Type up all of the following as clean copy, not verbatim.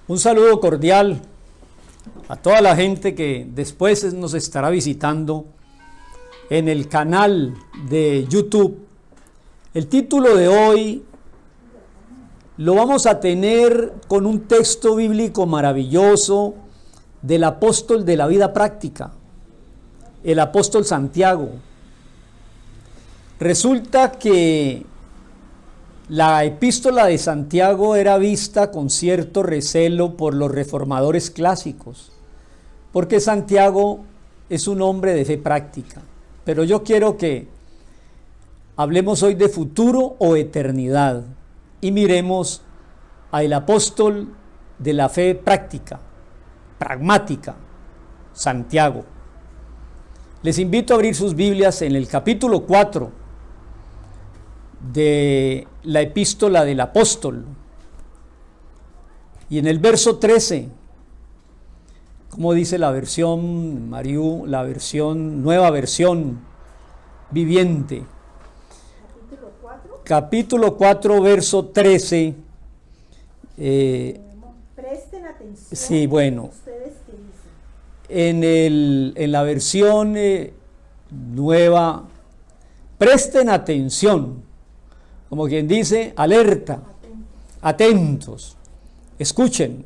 Un saludo cordial a toda la gente que después nos estará visitando en el canal de YouTube. El título de hoy lo vamos a tener con un texto bíblico maravilloso del apóstol de la vida práctica, el apóstol Santiago. Resulta que la epístola de Santiago era vista con cierto recelo por los reformadores clásicos, porque Santiago es un hombre de fe práctica. Pero yo quiero que hablemos hoy de futuro o eternidad y miremos al apóstol de la fe práctica, pragmática, Santiago. Les invito a abrir sus Biblias en el capítulo 4 de la epístola del apóstol y en el verso 13, como dice la versión Mariú, la versión, nueva versión viviente, capítulo 4 verso 13. Presten atención. Sí, bueno, ¿Ustedes qué dicen? en la versión nueva, presten atención, como quien dice, alerta, atentos, escuchen.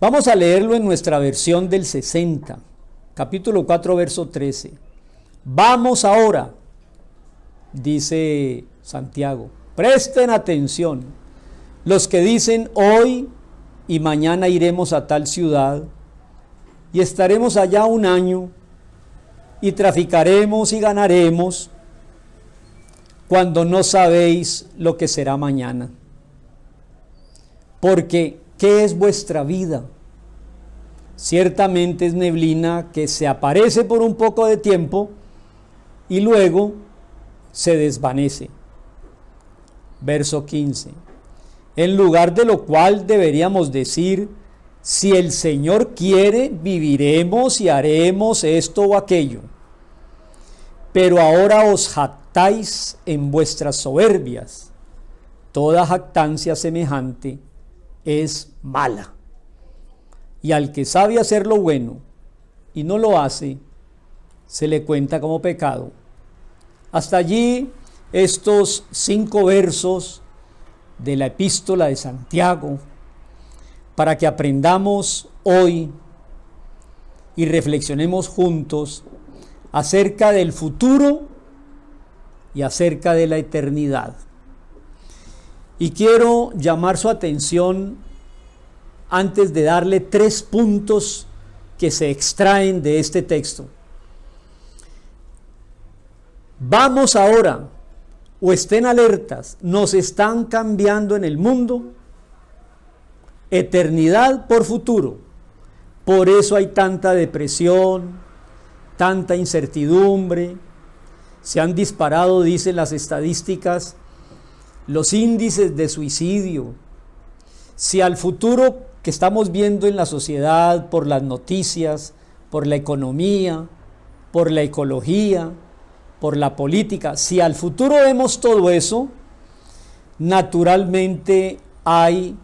Vamos a leerlo en nuestra versión del 60, capítulo 4, verso 13. Vamos ahora, dice Santiago, presten atención, los que dicen hoy y mañana iremos a tal ciudad y estaremos allá un año y traficaremos y ganaremos, cuando no sabéis lo que será mañana. Porque, ¿qué es vuestra vida? Ciertamente es neblina que se aparece por un poco de tiempo y luego se desvanece. Verso 15. En lugar de lo cual deberíamos decir, si el Señor quiere, viviremos y haremos esto o aquello. Pero ahora os jactáis en vuestras soberbias. Toda jactancia semejante es mala. Y al que sabe hacer lo bueno y no lo hace, se le cuenta como pecado. Hasta allí estos 5 versos de la epístola de Santiago, para que aprendamos hoy y reflexionemos juntos acerca del futuro y acerca de la eternidad. Y quiero llamar su atención antes de darle 3 puntos que se extraen de este texto. Vamos ahora, o estén alertas, nos están cambiando en el mundo, eternidad por futuro. Por eso hay tanta depresión, tanta incertidumbre. Se han disparado, dicen las estadísticas, los índices de suicidio. Si al futuro que estamos viendo en la sociedad, por las noticias, por la economía, por la ecología, por la política, si al futuro vemos todo eso, naturalmente hay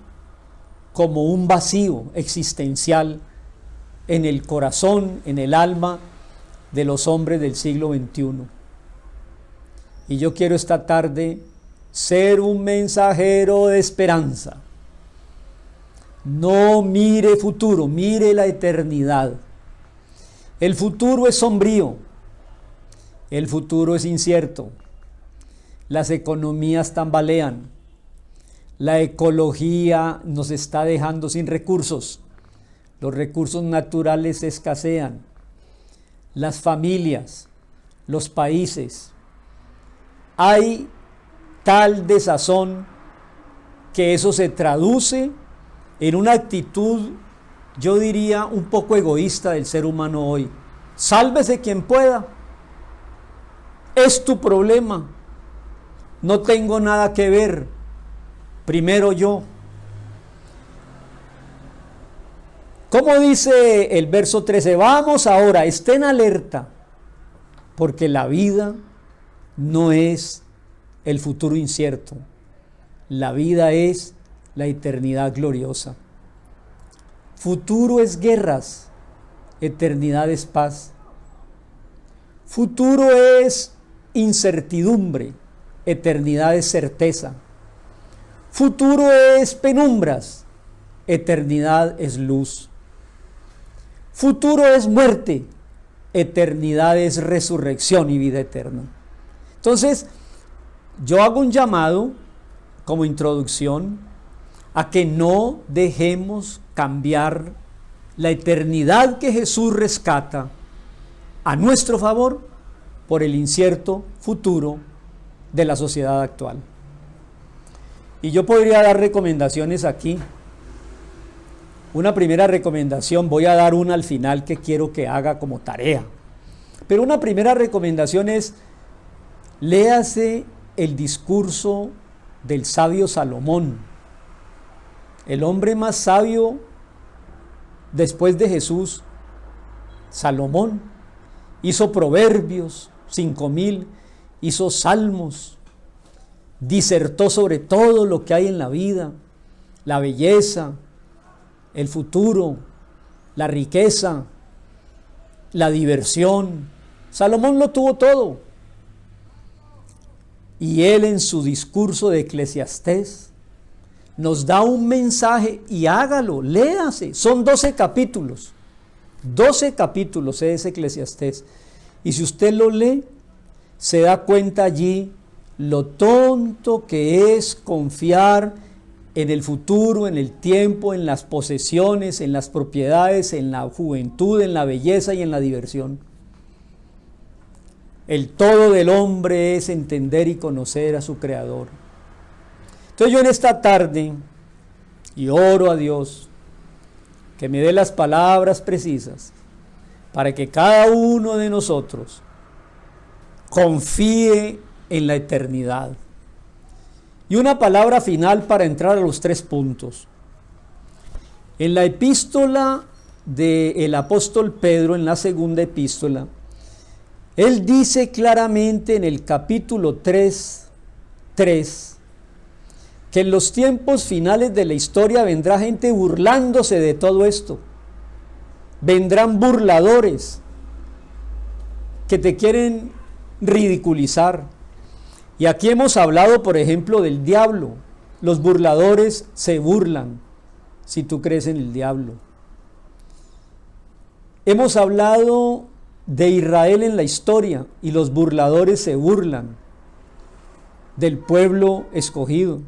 como un vacío existencial en el corazón, en el alma de los hombres del siglo XXI. Y yo quiero esta tarde ser un mensajero de esperanza. No mire futuro, mire la eternidad. El futuro es sombrío, el futuro es incierto, las economías tambalean, la ecología nos está dejando sin recursos, los recursos naturales escasean, las familias, los países. Hay tal desazón que eso se traduce en una actitud, yo diría, un poco egoísta del ser humano hoy. Sálvese quien pueda. Es tu problema. No tengo nada que ver. Primero yo. ¿Cómo dice el verso 13? Vamos ahora, estén alerta, porque la vida no es el futuro incierto. La vida es la eternidad gloriosa. Futuro es guerras, eternidad es paz. Futuro es incertidumbre, eternidad es certeza. Futuro es penumbras, eternidad es luz. Futuro es muerte, eternidad es resurrección y vida eterna. Entonces, yo hago un llamado como introducción a que no dejemos cambiar la eternidad que Jesús rescata a nuestro favor por el incierto futuro de la sociedad actual. Y yo podría dar recomendaciones aquí. Una primera recomendación, voy a dar una al final que quiero que haga como tarea. Pero una primera recomendación es, léase el discurso del sabio Salomón, el hombre más sabio después de Jesús. Salomón hizo Proverbios 5000, hizo Salmos, disertó sobre todo lo que hay en la vida, la belleza, el futuro, la riqueza, la diversión. Salomón lo tuvo todo. Y él en su discurso de Eclesiastés nos da un mensaje, y hágalo, léase. Son 12 capítulos. 12 capítulos es Eclesiastés. Y si usted lo lee, se da cuenta allí lo tonto que es confiar en el futuro, en el tiempo, en las posesiones, en las propiedades, en la juventud, en la belleza y en la diversión. El todo del hombre es entender y conocer a su Creador. Entonces yo en esta tarde, y oro a Dios que me dé las palabras precisas para que cada uno de nosotros confíe en la eternidad. Y una palabra final para entrar a los 3 puntos. En la epístola del apóstol Pedro, en la segunda epístola, él dice claramente en el capítulo 3:3 que en los tiempos finales de la historia vendrá gente burlándose de todo esto. Vendrán burladores que te quieren ridiculizar. Y aquí hemos hablado, por ejemplo, del diablo. Los burladores se burlan si tú crees en el diablo. Hemos hablado de Israel en la historia y los burladores se burlan del pueblo escogido.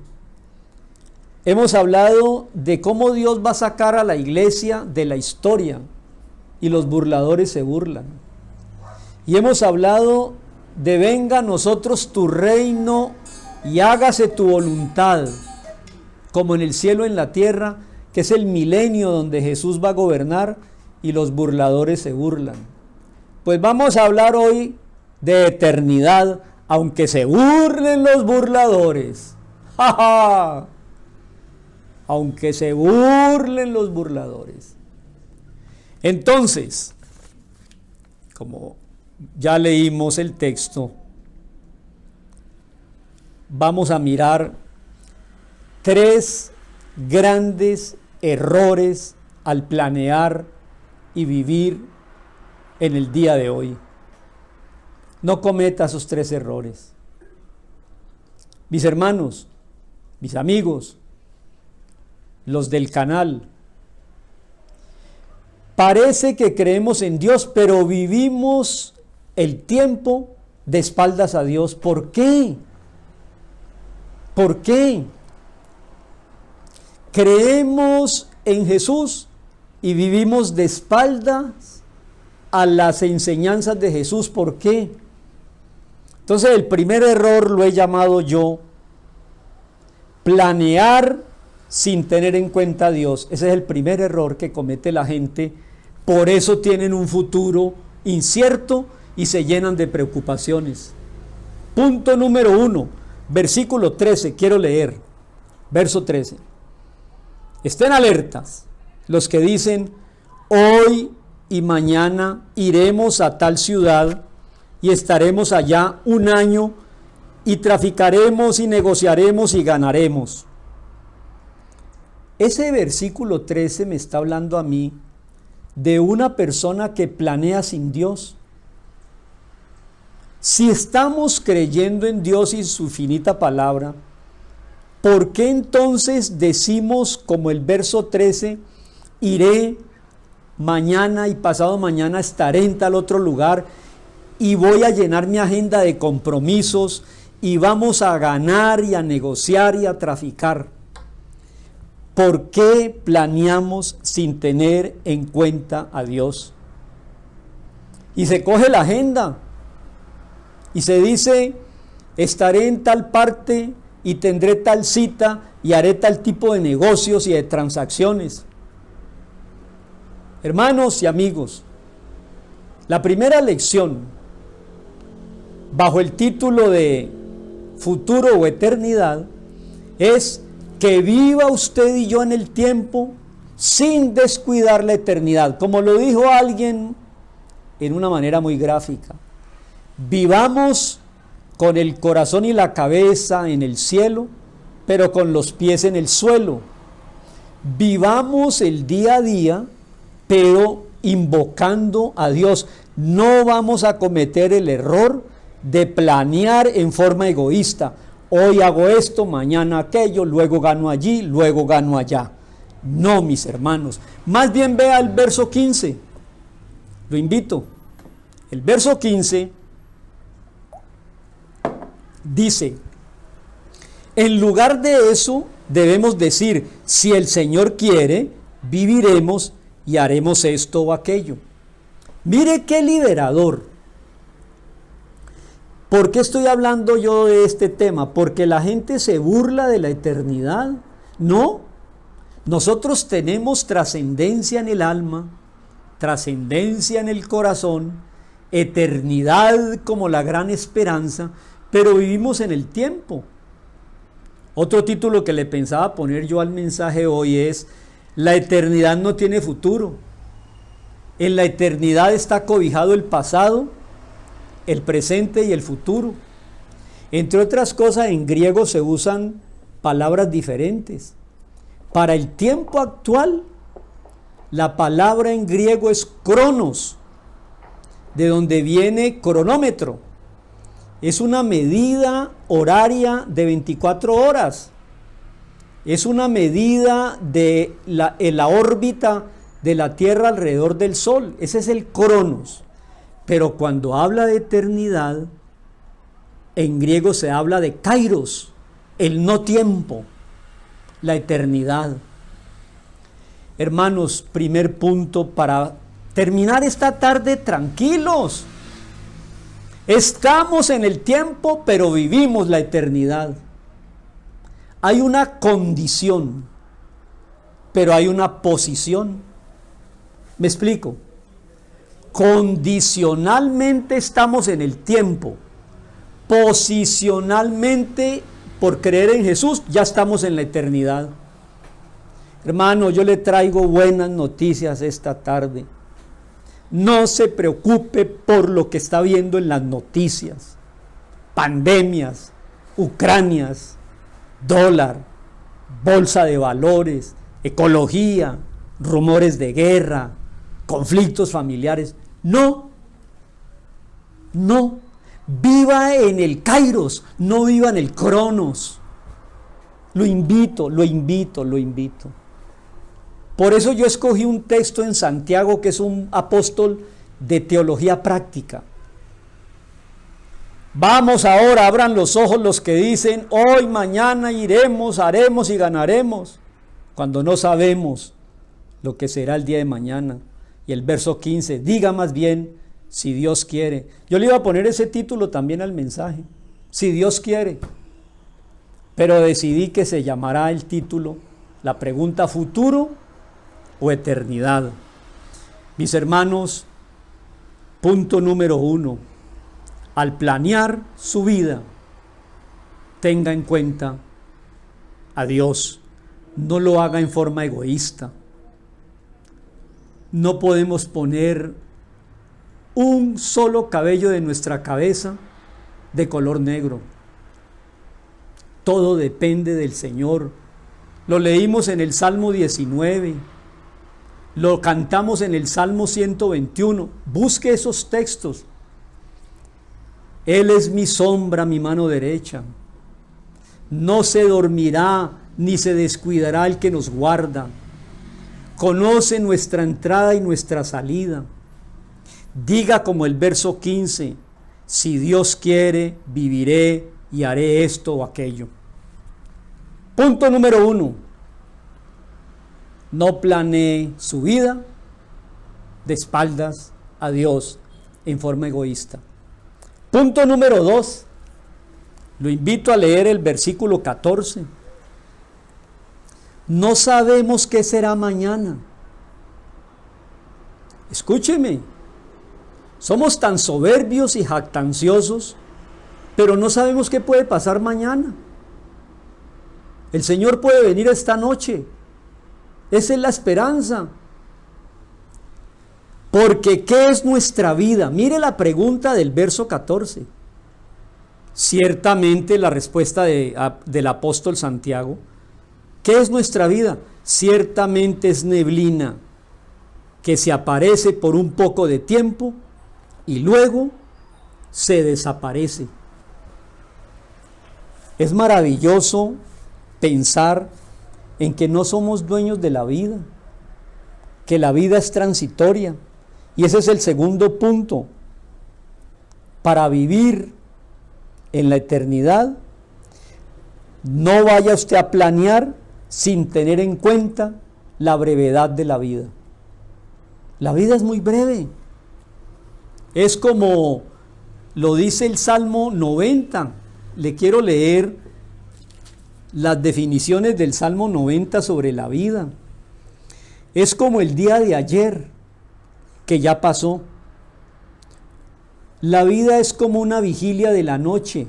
Hemos hablado de cómo Dios va a sacar a la iglesia de la historia y los burladores se burlan. Y hemos hablado de venga a nosotros tu reino y hágase tu voluntad, como en el cielo en la tierra, que es el milenio donde Jesús va a gobernar y los burladores se burlan. Pues vamos a hablar hoy de eternidad, aunque se burlen los burladores. ¡Ja, ja! Aunque se burlen los burladores. Entonces, como ya leímos el texto, vamos a mirar 3 grandes errores al planear y vivir en el día de hoy. No cometa esos 3 errores. Mis hermanos, mis amigos, los del canal, parece que creemos en Dios, pero vivimos el tiempo de espaldas a Dios. ¿Por qué? ¿Por qué? Creemos en Jesús y vivimos de espaldas a las enseñanzas de Jesús. ¿Por qué? Entonces el primer error lo he llamado yo planear sin tener en cuenta a Dios. Ese es el primer error que comete la gente. Por eso tienen un futuro incierto y se llenan de preocupaciones. Punto número 1, versículo 13, quiero leer, verso 13. Estén alertas los que dicen, hoy y mañana iremos a tal ciudad y estaremos allá un año y traficaremos y negociaremos y ganaremos. Ese versículo 13 me está hablando a mí de una persona que planea sin Dios. Si estamos creyendo en Dios y su infinita palabra, ¿por qué entonces decimos como el verso 13, iré mañana y pasado mañana estaré en tal otro lugar y voy a llenar mi agenda de compromisos y vamos a ganar y a negociar y a traficar? ¿Por qué planeamos sin tener en cuenta a Dios? Y se coge la agenda y se dice, estaré en tal parte y tendré tal cita y haré tal tipo de negocios y de transacciones. Hermanos y amigos, la primera lección, bajo el título de futuro o eternidad, es que viva usted y yo en el tiempo sin descuidar la eternidad. Como lo dijo alguien en una manera muy gráfica, vivamos con el corazón y la cabeza en el cielo, pero con los pies en el suelo. Vivamos el día a día, pero invocando a Dios. No vamos a cometer el error de planear en forma egoísta. Hoy hago esto, mañana aquello, luego gano allí, luego gano allá. No, mis hermanos. Más bien vea el verso 15. Lo invito. El verso 15 dice, en lugar de eso debemos decir, si el Señor quiere, viviremos y haremos esto o aquello. Mire qué liberador. ¿Por qué estoy hablando yo de este tema? ¿Porque la gente se burla de la eternidad? No. Nosotros tenemos trascendencia en el alma, trascendencia en el corazón, eternidad como la gran esperanza, pero vivimos en el tiempo. Otro título que le pensaba poner yo al mensaje hoy es, la eternidad no tiene futuro. En la eternidad está cobijado el pasado, el presente y el futuro. Entre otras cosas, en griego se usan palabras diferentes. Para el tiempo actual, la palabra en griego es cronos, de donde viene cronómetro. Es una medida horaria de 24 horas. Es una medida de la órbita de la Tierra alrededor del Sol. Ese es el cronos. Pero cuando habla de eternidad, en griego se habla de kairos, el no tiempo, la eternidad. Hermanos, primer punto para terminar esta tarde tranquilos. Estamos en el tiempo, pero vivimos la eternidad. Hay una condición, pero hay una posición. ¿Me explico? Condicionalmente estamos en el tiempo. Posicionalmente, por creer en Jesús, ya estamos en la eternidad. Hermano, yo le traigo buenas noticias esta tarde. No se preocupe por lo que está viendo en las noticias. Pandemias, Ucranias, dólar, bolsa de valores, ecología, rumores de guerra, conflictos familiares. No, viva en el kairos, no viva en el cronos. Lo invito. Por eso yo escogí un texto en Santiago, que es un apóstol de teología práctica. Vamos ahora, abran los ojos los que dicen, hoy, mañana iremos, haremos y ganaremos, cuando no sabemos lo que será el día de mañana. Y el verso 15, diga más bien, si Dios quiere. Yo le iba a poner ese título también al mensaje, si Dios quiere. Pero decidí que se llamará el título, la pregunta, futuro o eternidad. Mis hermanos, punto número 1, al planear su vida, tenga en cuenta a Dios, no lo haga en forma egoísta. No podemos poner un solo cabello de nuestra cabeza de color negro. Todo depende del Señor. lo leímos en el Salmo 19, lo cantamos en el Salmo 121. Busque esos textos. Él es mi sombra, mi mano derecha. No se dormirá ni se descuidará el que nos guarda. Conoce nuestra entrada y nuestra salida. Diga como el verso 15, si Dios quiere, viviré y haré esto o aquello. Punto número 1. No planee su vida de espaldas a Dios en forma egoísta. Punto número 2. Lo invito a leer el versículo 14. No sabemos qué será mañana. Escúcheme. Somos tan soberbios y jactanciosos, pero no sabemos qué puede pasar mañana. El Señor puede venir esta noche. Esa es la esperanza. Porque ¿qué es nuestra vida? Mire la pregunta del verso 14. Ciertamente la respuesta del apóstol Santiago. ¿Qué es nuestra vida? Ciertamente es neblina que se aparece por un poco de tiempo y luego se desaparece. Es maravilloso pensar en que no somos dueños de la vida, que la vida es transitoria. Y ese es el segundo punto. Para vivir en la eternidad, no vaya usted a planear sin tener en cuenta la brevedad de la vida. La vida es muy breve. Es como lo dice el Salmo 90. Le quiero leer las definiciones del Salmo 90 sobre la vida. Es como el día de ayer, que ya pasó. La vida es como una vigilia de la noche.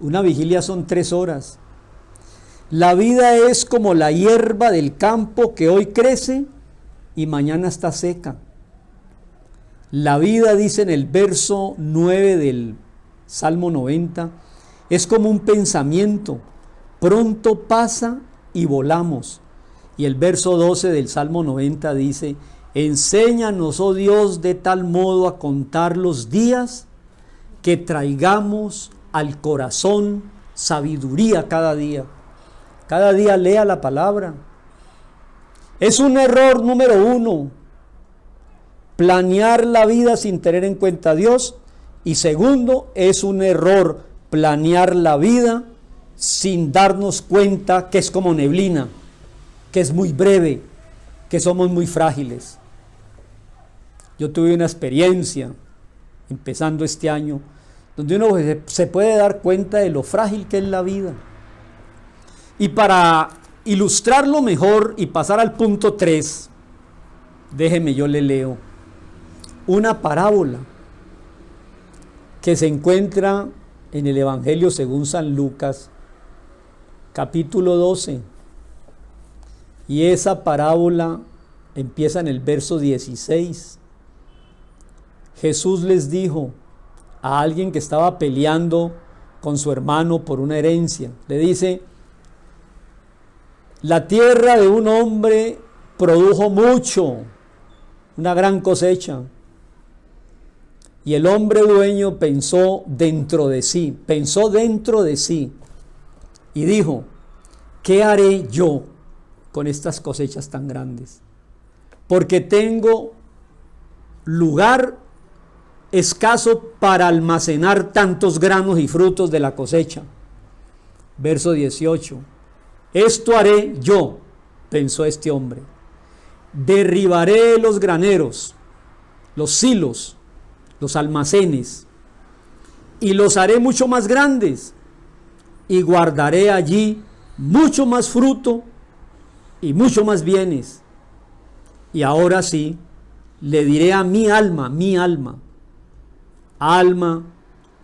Una vigilia son 3 horas. La vida es como la hierba del campo que hoy crece y mañana está seca. La vida, dice en el verso 9 del Salmo 90, es como un pensamiento, pronto pasa y volamos. Y el verso 12 del Salmo 90 dice, enséñanos, oh Dios, de tal modo a contar los días que traigamos al corazón sabiduría cada día. Cada día lea la palabra. Es un error número 1, planear la vida sin tener en cuenta a Dios. Y segundo, es un error planear la vida sin darnos cuenta que es como neblina, que es muy breve, que somos muy frágiles. Yo tuve una experiencia empezando este año donde uno se puede dar cuenta de lo frágil que es la vida. Y para ilustrarlo mejor y pasar al punto 3, déjeme yo le leo una parábola que se encuentra en el Evangelio según San Lucas, capítulo 12. Y esa parábola empieza en el verso 16. Jesús les dijo a alguien que estaba peleando con su hermano por una herencia, le dice, la tierra de un hombre produjo mucho, una gran cosecha. Y el hombre dueño pensó dentro de sí y dijo, ¿qué haré yo con estas cosechas tan grandes? Porque tengo lugar escaso para almacenar tantos granos y frutos de la cosecha. Verso 18. Esto haré yo, pensó este hombre. Derribaré los graneros, los silos, los almacenes, y los haré mucho más grandes, y guardaré allí mucho más fruto y mucho más bienes. Y ahora sí, le diré a mi alma, alma,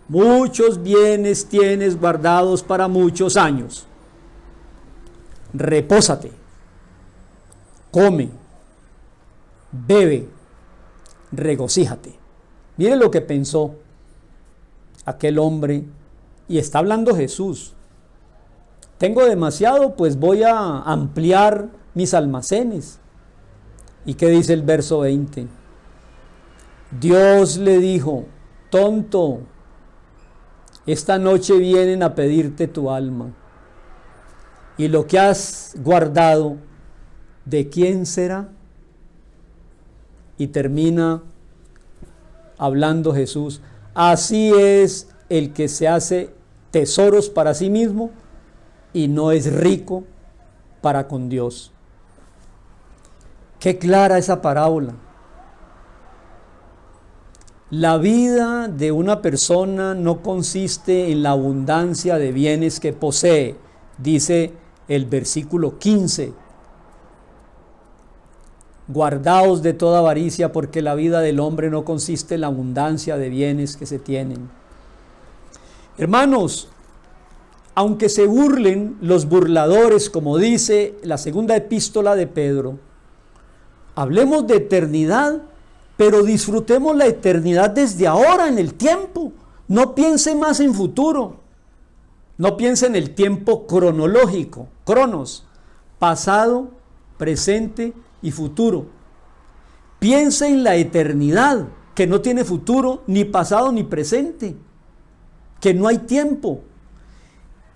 muchos bienes tienes guardados para muchos años. Repósate, come, bebe, regocíjate. Mire lo que pensó aquel hombre, y está hablando Jesús. tengo demasiado, pues voy a ampliar mis almacenes. ¿Y qué dice el verso 20? Dios le dijo, tonto, esta noche vienen a pedirte tu alma, y lo que has guardado, ¿de quién será? Y termina hablando Jesús, así es el que se hace tesoros para sí mismo y no es rico para con Dios. Qué clara esa parábola. La vida de una persona no consiste en la abundancia de bienes que posee, dice el versículo 15. Guardaos de toda avaricia, porque la vida del hombre no consiste en la abundancia de bienes que se tienen. Hermanos, aunque se burlen los burladores, como dice la segunda epístola de Pedro, hablemos de eternidad, pero disfrutemos la eternidad desde ahora, en el tiempo. No piense más en futuro. No piense en el tiempo cronológico, cronos, pasado, presente y futuro. Piense en la eternidad, que no tiene futuro, ni pasado, ni presente, que no hay tiempo.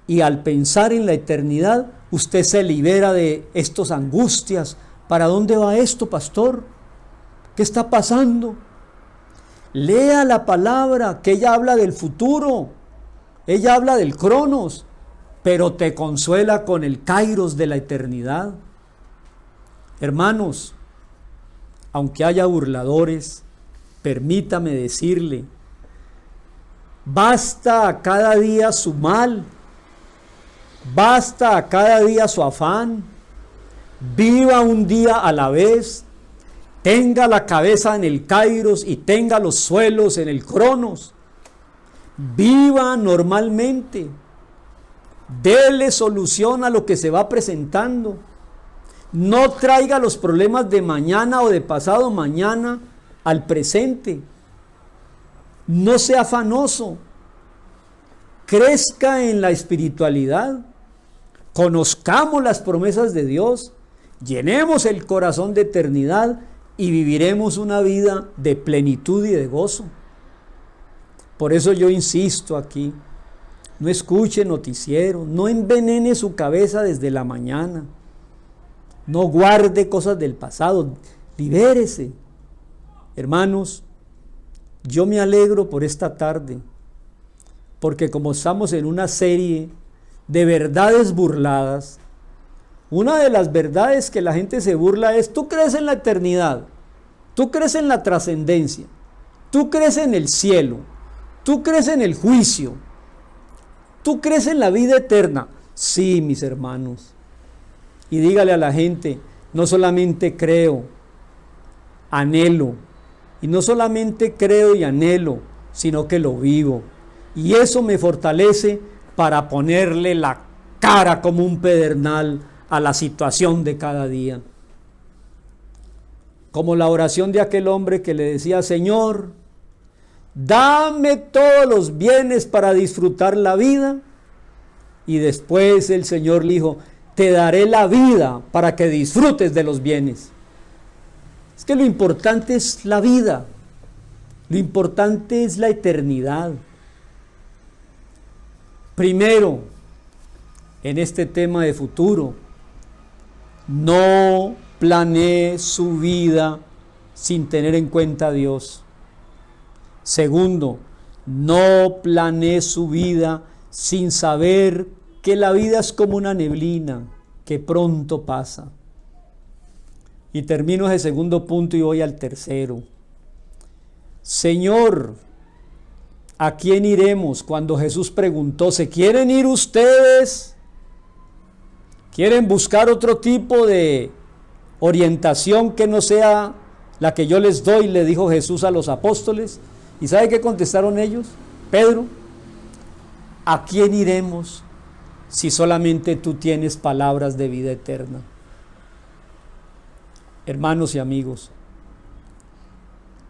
Y al pensar en la eternidad, usted se libera de estas angustias. ¿Para dónde va esto, pastor? ¿Qué está pasando? Lea la palabra, que ella habla del futuro, ella habla del cronos, pero te consuela con el kairos de la eternidad. Hermanos, aunque haya burladores, permítame decirle, basta a cada día su mal, basta a cada día su afán, viva un día a la vez, tenga la cabeza en el kairos y tenga los suelos en el cronos, viva normalmente, dele solución a lo que se va presentando. No traiga los problemas de mañana o de pasado mañana al presente. No sea afanoso. Crezca en la espiritualidad. Conozcamos las promesas de Dios. Llenemos el corazón de eternidad y viviremos una vida de plenitud y de gozo. Por eso yo insisto aquí. No escuche noticiero. No envenene su cabeza desde la mañana. No guarde cosas del pasado, libérese. Hermanos, yo me alegro por esta tarde, porque como estamos en una serie de verdades burladas, una de las verdades que la gente se burla es: tú crees en la eternidad, tú crees en la trascendencia, tú crees en el cielo, tú crees en el juicio, tú crees en la vida eterna. Sí, mis hermanos. Y dígale a la gente: no solamente creo, anhelo. Y no solamente creo y anhelo, sino que lo vivo. Y eso me fortalece para ponerle la cara como un pedernal a la situación de cada día. Como la oración de aquel hombre que le decía: Señor, dame todos los bienes para disfrutar la vida. Y después el Señor le dijo: te daré la vida para que disfrutes de los bienes. Es que lo importante es la vida, lo importante es la eternidad. Primero, en este tema de futuro, no planee su vida sin tener en cuenta a Dios. Segundo, no planee su vida sin saber que la vida es como una neblina que pronto pasa. Y termino ese segundo punto y voy al tercero. Señor, ¿a quién iremos? Cuando Jesús preguntó: ¿se quieren ir ustedes? ¿Quieren buscar otro tipo de orientación que no sea la que yo les doy? Le dijo Jesús a los apóstoles. ¿Y sabe qué contestaron ellos? Pedro: ¿a quién iremos si solamente tú tienes palabras de vida eterna? Hermanos y amigos,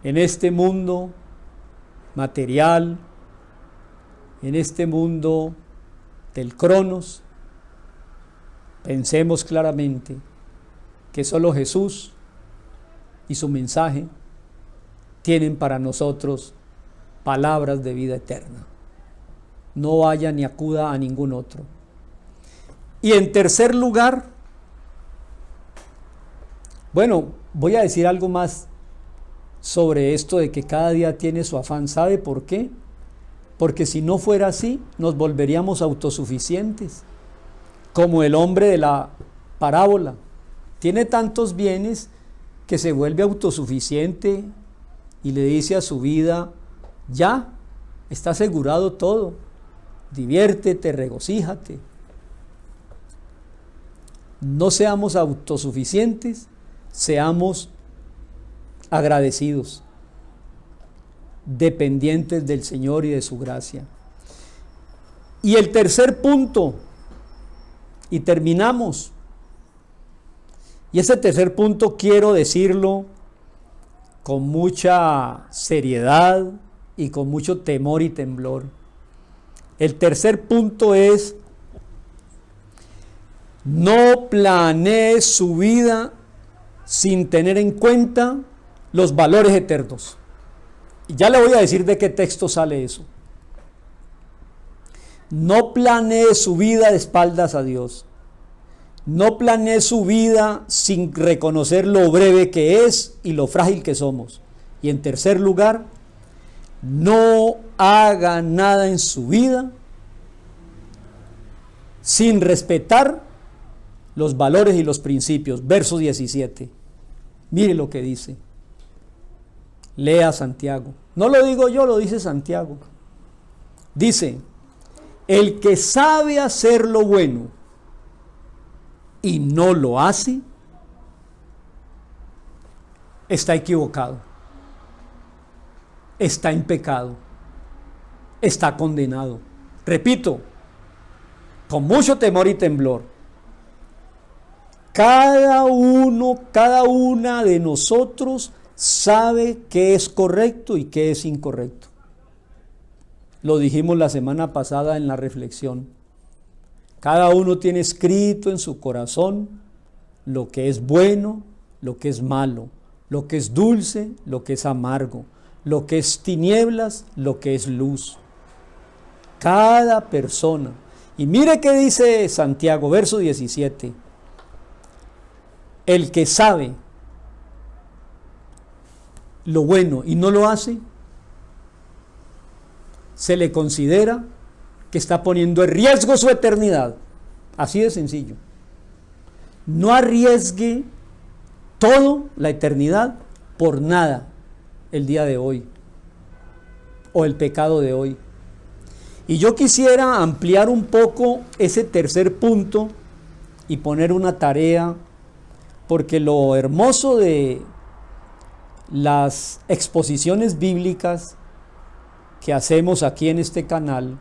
en este mundo material, en este mundo del cronos, Pensemos claramente que solo Jesús y su mensaje tienen para nosotros palabras de vida eterna. No vaya ni acuda a ningún otro. Y en tercer lugar, bueno, voy a decir algo más sobre esto de que cada día tiene su afán. ¿Sabe por qué? Porque si no fuera así, nos volveríamos autosuficientes, como el hombre de la parábola. Tiene tantos bienes que se vuelve autosuficiente y le dice a su vida: ya, está asegurado todo, diviértete, regocíjate. No seamos autosuficientes, seamos agradecidos, dependientes del Señor y de su gracia. Y el tercer punto, y terminamos. Y ese tercer punto quiero decirlo con mucha seriedad y con mucho temor y temblor. El tercer punto es: no planee su vida sin tener en cuenta los valores eternos. Y ya le voy a decir de qué texto sale eso. No planee su vida de espaldas a Dios. No planee su vida sin reconocer lo breve que es y lo frágil que somos. Y en tercer lugar, no haga nada en su vida sin respetar los valores y los principios. Verso 17. Mire lo que dice. Lea Santiago. No lo digo yo, lo dice Santiago. Dice: el que sabe hacer lo bueno y no lo hace, está equivocado, está en pecado, está condenado. Repito, con mucho temor y temblor, cada una de nosotros sabe qué es correcto y qué es incorrecto. Lo dijimos la semana pasada en la reflexión. Cada uno tiene escrito en su corazón lo que es bueno, lo que es malo, lo que es dulce, lo que es amargo, lo que es tinieblas, lo que es luz. Cada persona. Y mire qué dice Santiago, verso 17. El que sabe lo bueno y no lo hace, se le considera que está poniendo en riesgo su eternidad. Así de sencillo. No arriesgue todo, la eternidad, por nada el día de hoy o el pecado de hoy. Y yo quisiera ampliar un poco ese tercer punto y poner una tarea, porque lo hermoso de las exposiciones bíblicas que hacemos aquí en este canal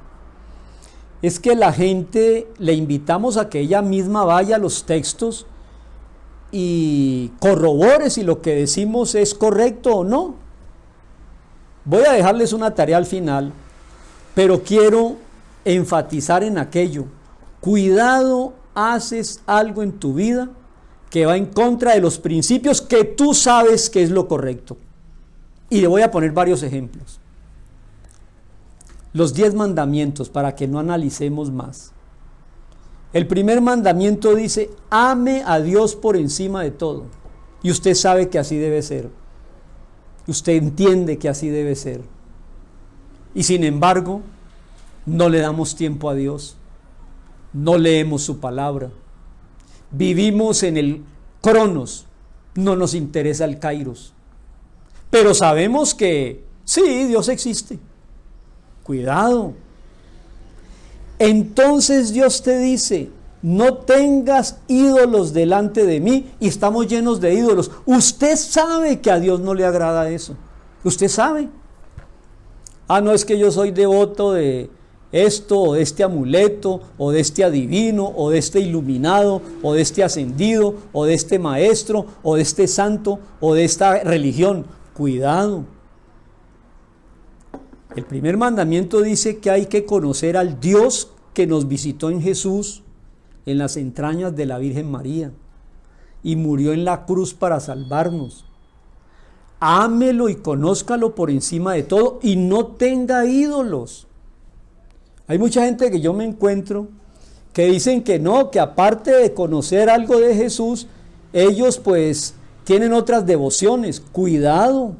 es que la gente le invitamos a que ella misma vaya a los textos y corrobore si lo que decimos es correcto o no. Voy a dejarles una tarea al final, pero quiero enfatizar en aquello. Cuidado, haces algo en tu vida que va en contra de los principios que tú sabes que es lo correcto. Y le voy a poner varios ejemplos. Los 10 mandamientos, para que no analicemos más. El primer mandamiento dice: ame a Dios por encima de todo. Y usted sabe que así debe ser. Usted entiende que así debe ser. Y sin embargo, no le damos tiempo a Dios. No leemos su palabra. Vivimos en el Cronos. No nos interesa el Kairos. Pero sabemos que sí, Dios existe. Cuidado. Entonces Dios te dice: no tengas ídolos delante de mí, y estamos llenos de ídolos. Usted sabe que a Dios no le agrada eso. Usted sabe. No es que yo soy devoto de esto, o de este amuleto, o de este adivino, o de este iluminado, o de este ascendido, o de este maestro, o de este santo, o de esta religión. Cuidado. El primer mandamiento dice que hay que conocer al Dios que nos visitó en Jesús, en las entrañas de la Virgen María y murió en la cruz para salvarnos. Ámelo y conózcalo por encima de todo y no tenga ídolos. Hay mucha gente que yo me encuentro que dicen que no, que aparte de conocer algo de Jesús, ellos pues tienen otras devociones. Cuidado.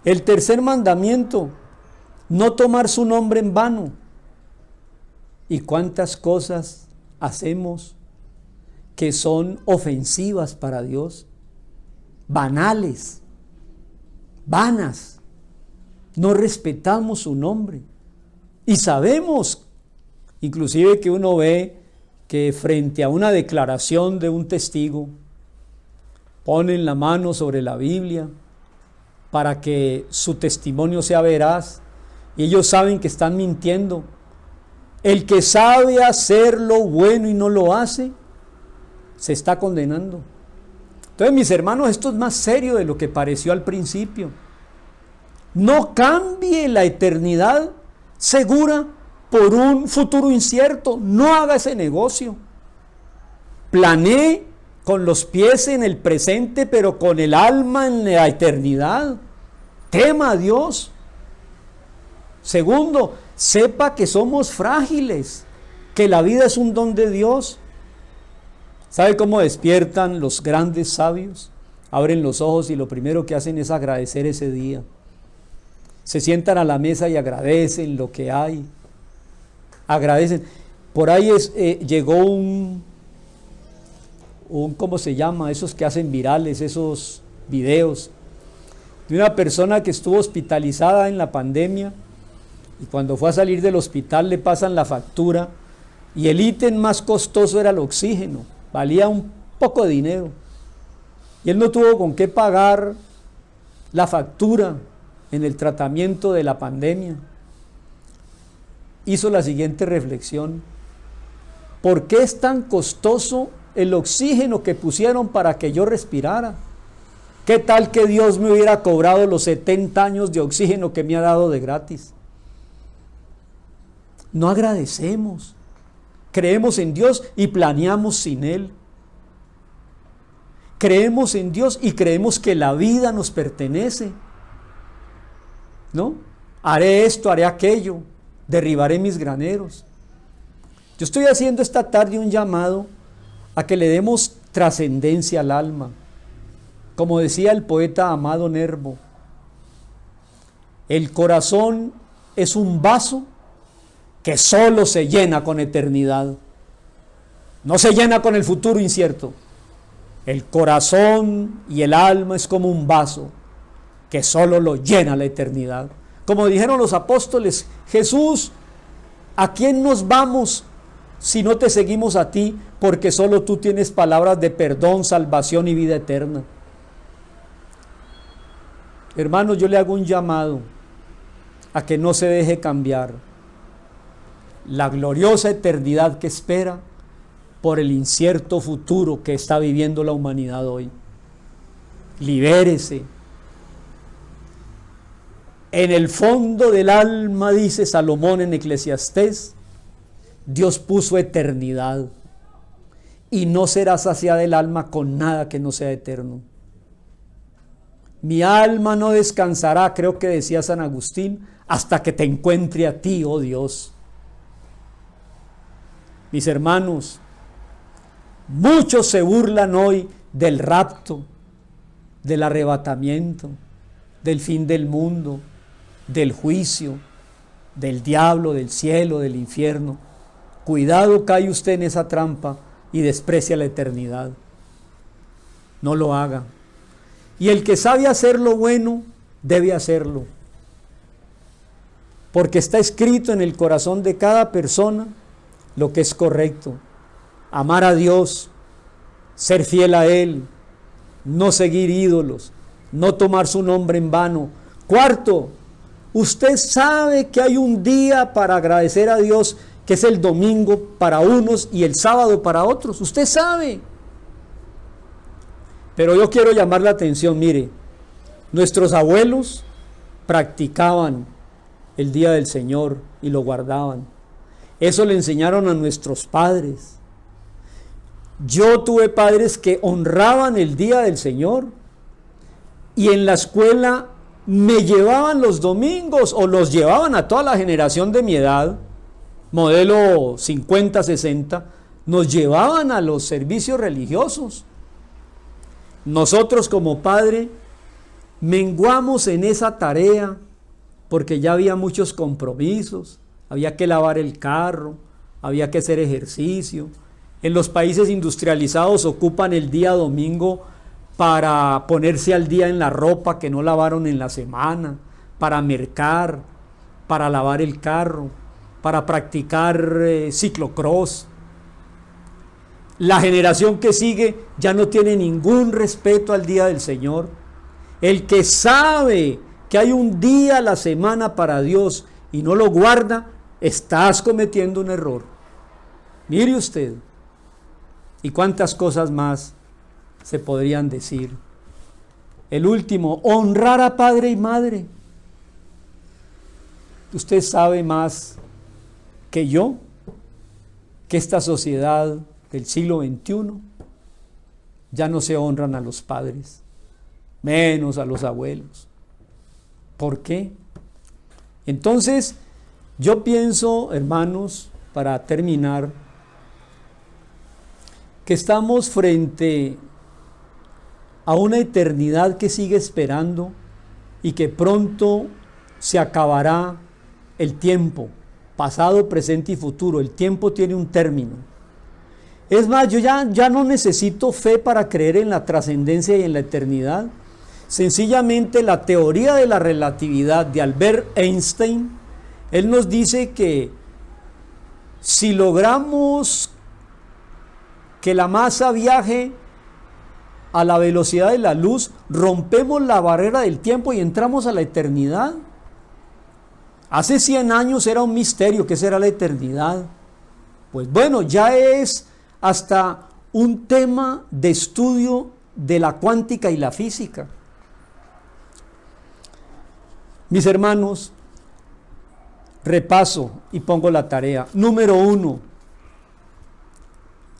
El tercer mandamiento, no tomar su nombre en vano. ¿Y cuántas cosas hacemos que son ofensivas para Dios? Banales, vanas. No respetamos su nombre. Y sabemos, inclusive que uno ve que frente a una declaración de un testigo, ponen la mano sobre la Biblia para que su testimonio sea veraz, y ellos saben que están mintiendo. El que sabe hacer lo bueno y no lo hace, se está condenando. Entonces, mis hermanos, esto es más serio de lo que pareció al principio. No cambie la eternidad segura por un futuro incierto. No haga ese negocio. Planee con los pies en el presente, pero con el alma en la eternidad. Tema a Dios. Segundo, sepa que somos frágiles, que la vida es un don de Dios. ¿Sabe cómo despiertan los grandes sabios? Abren los ojos y lo primero que hacen es agradecer ese día. Se sientan a la mesa y agradecen lo que hay. Agradecen. Por ahí llegó un ¿cómo se llama? Esos que hacen virales, esos videos, de una persona que estuvo hospitalizada en la pandemia, y cuando fue a salir del hospital le pasan la factura, y el ítem más costoso era el oxígeno, valía un poco de dinero, y él no tuvo con qué pagar la factura en el tratamiento de la pandemia. Hizo la siguiente reflexión: ¿por qué es tan costoso el oxígeno que pusieron para que yo respirara? ¿Qué tal que Dios me hubiera cobrado los 70 años de oxígeno que me ha dado de gratis? No agradecemos. Creemos en Dios y planeamos sin Él. Creemos en Dios y creemos que la vida nos pertenece, ¿no? Haré esto, haré aquello, derribaré mis graneros. Yo estoy haciendo esta tarde un llamado a que le demos trascendencia al alma. Como decía el poeta Amado Nervo, el corazón es un vaso que solo se llena con eternidad, no se llena con el futuro incierto. El corazón y el alma es como un vaso que solo lo llena la eternidad. Como dijeron los apóstoles: Jesús, ¿a quién nos vamos si no te seguimos a ti? Porque solo tú tienes palabras de perdón, salvación y vida eterna. Hermanos, yo le hago un llamado a que no se deje cambiar la gloriosa eternidad que espera por el incierto futuro que está viviendo la humanidad hoy. Libérese. En el fondo del alma, dice Salomón en Eclesiastés, Dios puso eternidad, y no será saciada el alma con nada que no sea eterno. Mi alma no descansará, creo que decía San Agustín, hasta que te encuentre a ti, oh Dios. Mis hermanos, muchos se burlan hoy del rapto, del arrebatamiento, del fin del mundo, del juicio, del diablo, del cielo, del infierno. Cuidado, cae usted en esa trampa y desprecia la eternidad. No lo haga. Y el que sabe hacer lo bueno, debe hacerlo. Porque está escrito en el corazón de cada persona lo que es correcto. Amar a Dios, ser fiel a Él, no seguir ídolos, no tomar su nombre en vano. Cuarto, usted sabe que hay un día para agradecer a Dios, que es el domingo para unos y el sábado para otros. Usted sabe. Pero yo quiero llamar la atención. Mire, nuestros abuelos practicaban el día del Señor y lo guardaban. Eso le enseñaron a nuestros padres. Yo tuve padres que honraban el día del Señor y en la escuela me llevaban los domingos o los llevaban a toda la generación de mi edad, modelo 50, 60, nos llevaban a los servicios religiosos. Nosotros como padre menguamos en esa tarea porque ya había muchos compromisos, había que lavar el carro, había que hacer ejercicio. En los países industrializados ocupan el día domingo para ponerse al día en la ropa que no lavaron en la semana, para mercar, para lavar el carro, para practicar ciclocross. La generación que sigue ya no tiene ningún respeto al día del Señor. El que sabe que hay un día a la semana para Dios y no lo guarda, estás cometiendo un error. Mire usted. ¿Y cuántas cosas más se podrían decir? El último, honrar a padre y madre. Usted sabe más que yo que esta sociedad del siglo XXI ya no se honran a los padres, menos a los abuelos. ¿Por qué? Entonces, yo pienso, hermanos, para terminar, que estamos frente a una eternidad que sigue esperando y que pronto se acabará el tiempo, pasado, presente y futuro. El tiempo tiene un término. Es más, yo ya no necesito fe para creer en la trascendencia y en la eternidad. Sencillamente la teoría de la relatividad de Albert Einstein, él nos dice que si logramos que la masa viaje a la velocidad de la luz, rompemos la barrera del tiempo y entramos a la eternidad. Hace 100 años era un misterio qué será la eternidad. Pues bueno, ya es hasta un tema de estudio de la cuántica y la física. Mis hermanos, repaso y pongo la tarea. Número 1.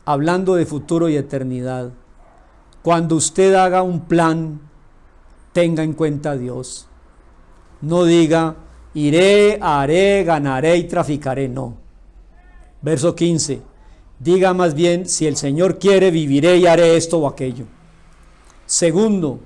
Hablando de futuro y eternidad, cuando usted haga un plan, tenga en cuenta a Dios. No diga, iré, haré, ganaré y traficaré, no. Verso 15, diga más bien, si el Señor quiere, viviré y haré esto o aquello. Segundo,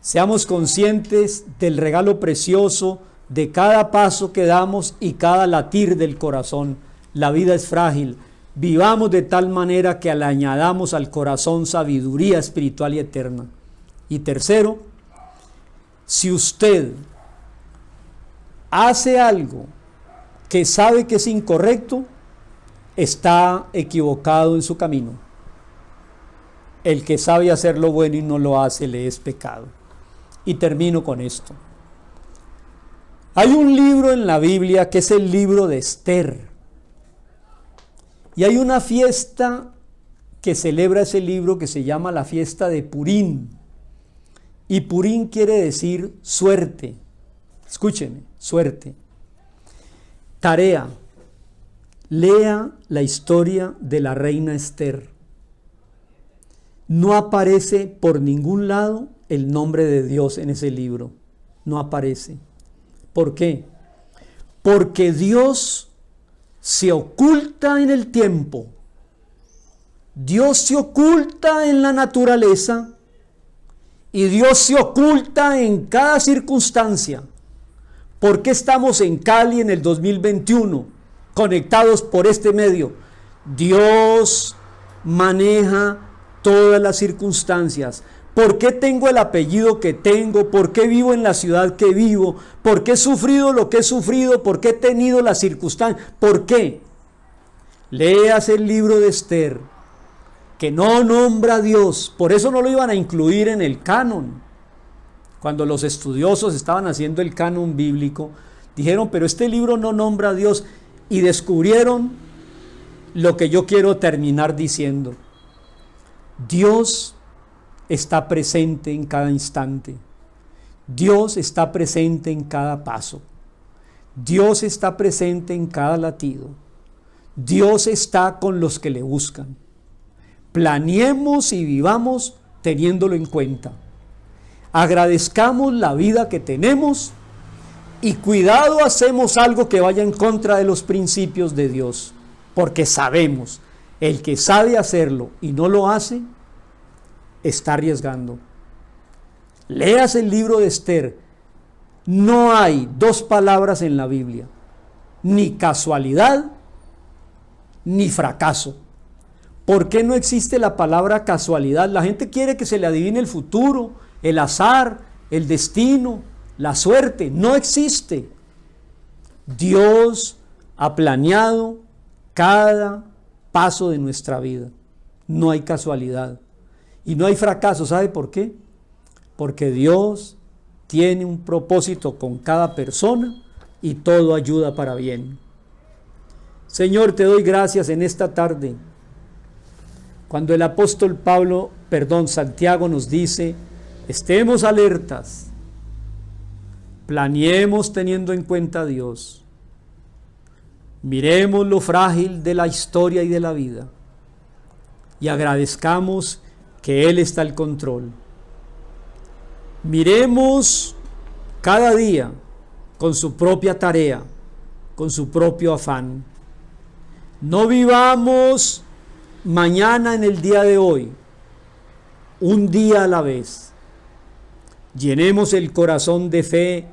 seamos conscientes del regalo precioso de cada paso que damos y cada latir del corazón. La vida es frágil. Vivamos de tal manera que le añadamos al corazón sabiduría espiritual y eterna. Y tercero, si usted hace algo que sabe que es incorrecto, está equivocado en su camino. El que sabe hacer lo bueno y no lo hace, le es pecado. Y termino con esto. Hay un libro en la Biblia que es el libro de Esther. Y hay una fiesta que celebra ese libro que se llama la fiesta de Purín. Y Purín quiere decir suerte. Escúcheme, suerte. Tarea. Lea la historia de la reina Esther. No aparece por ningún lado el nombre de Dios en ese libro. No aparece. ¿Por qué? Porque Dios se oculta en el tiempo. Dios se oculta en la naturaleza y Dios se oculta en cada circunstancia. ¿Por qué estamos en Cali en el 2021 conectados por este medio? Dios maneja todas las circunstancias. ¿Por qué tengo el apellido que tengo? ¿Por qué vivo en la ciudad que vivo? ¿Por qué he sufrido lo que he sufrido? ¿Por qué he tenido las circunstancias? ¿Por qué? Leas el libro de Esther, que no nombra a Dios. Por eso no lo iban a incluir en el canon. Cuando los estudiosos estaban haciendo el canon bíblico, dijeron, pero este libro no nombra a Dios. Y descubrieron lo que yo quiero terminar diciendo. Dios está presente en cada instante. Dios está presente en cada paso. Dios está presente en cada latido. Dios está con los que le buscan. Planeemos y vivamos teniéndolo en cuenta. Agradezcamos la vida que tenemos y cuidado hacemos algo que vaya en contra de los principios de Dios, porque sabemos, el que sabe hacerlo y no lo hace, está arriesgando. Leas el libro de Esther. No hay dos palabras en la Biblia, ni casualidad, ni fracaso. ¿Por qué no existe la palabra casualidad? La gente quiere que se le adivine el futuro, el azar, el destino, la suerte. No existe. Dios ha planeado cada paso de nuestra vida. No hay casualidad. Y no hay fracaso. ¿Sabe por qué? Porque Dios tiene un propósito con cada persona y todo ayuda para bien. Señor, te doy gracias en esta tarde. Cuando el apóstol Santiago nos dice, estemos alertas, planeemos teniendo en cuenta a Dios, miremos lo frágil de la historia y de la vida y agradezcamos que Él está al control. Miremos cada día con su propia tarea, con su propio afán. No vivamos mañana en el día de hoy, un día a la vez. Llenemos el corazón de fe,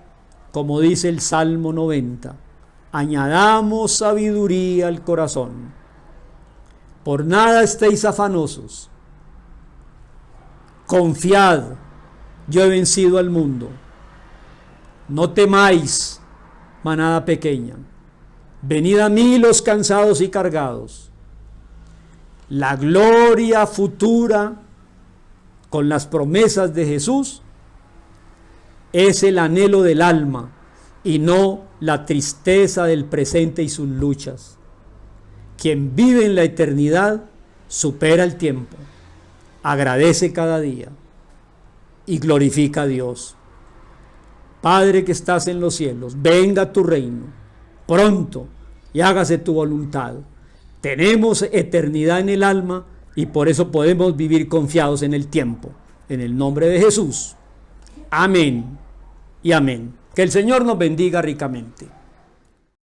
como dice el Salmo 90. Añadamos sabiduría al corazón. Por nada estéis afanosos. Confiad, yo he vencido al mundo. No temáis, manada pequeña. Venid a mí los cansados y cargados. La gloria futura con las promesas de Jesús es el anhelo del alma y no la tristeza del presente y sus luchas. Quien vive en la eternidad supera el tiempo, agradece cada día y glorifica a Dios. Padre que estás en los cielos, venga tu reino pronto y hágase tu voluntad. Tenemos eternidad en el alma y por eso podemos vivir confiados en el tiempo. En el nombre de Jesús. Amén y amén. Que el Señor nos bendiga ricamente.